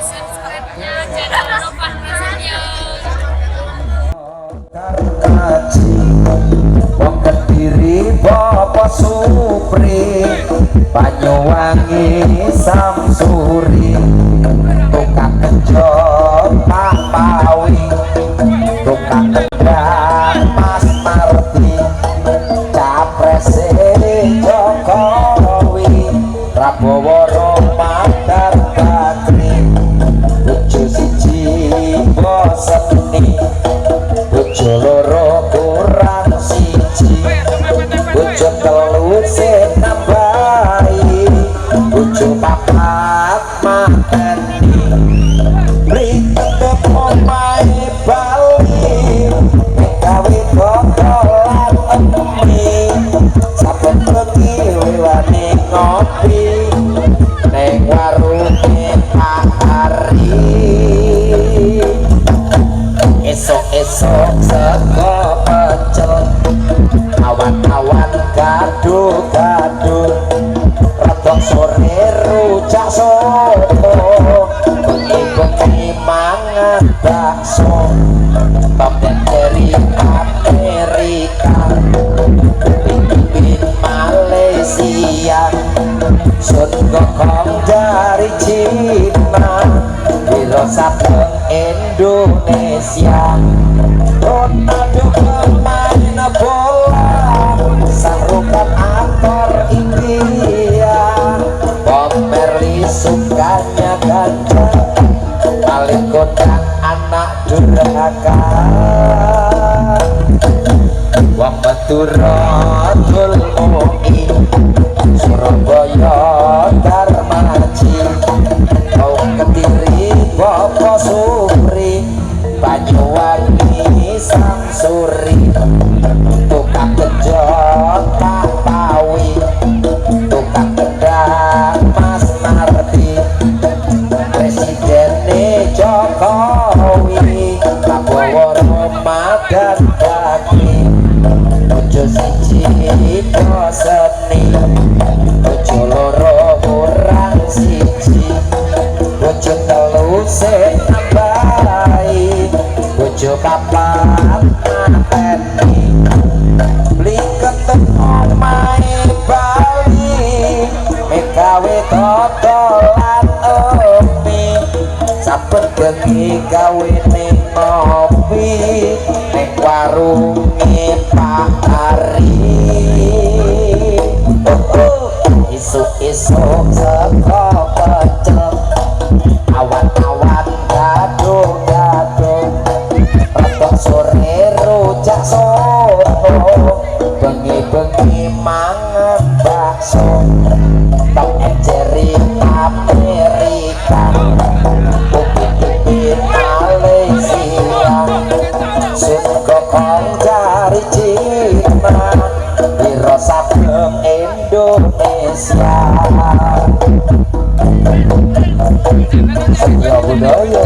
subscribe-nya channel Novan Prasetyo. Kaji wong Kediri Bapak Supri Banyuwangi Samsuri tukang kencot Pak Pawi tukang kendang Mas Marti Caprese Jokowi Prabowo Romadar Bakri Bojo siji boseni bojo loro kurang siji bojo telu sing nambahi bojo papat mateni ribet omahe Bali gawe kokolan emi saben bengi wewani ngopi ning warunge Pak Ari esok-esok sego pecel awan-awan gaduh-gaduh redok sore rujak soto bengi-bengi mangan bakso tombek dari Amerika pimpin Malaysia sun gokong dari Cina Wiro Sabeng Indonesia Ronaldo pemain bola Sarukan aktor India Bob Marley sukanya ganja paling kodang anak durhaka wong Maduratul Ui Surabaya Darmaji wong Kediri Bapak Supri Banyuwangi Samsuri tukang kejot Pak Pawi tukang kendang Mas Marti Presiden Jokowi Prabowo Romadar Bakri bojo siji boseni bojo loro kurang siji bojo telu sing nambahi bojo papat mateni beli ketemu omahe Bali gawe totolan emi saben bengi gawe ning ngopi ning warunge Pak Ari isuk-isuk sego pecel awan-awan gaduh-gaduh redok sore rujak soto bengi-bengi mangan bakso Tom and Jerry Amerika Upin-ipin Malaysia sun gokong dari Cina Wiro Sabeng Indonesia Seni budaya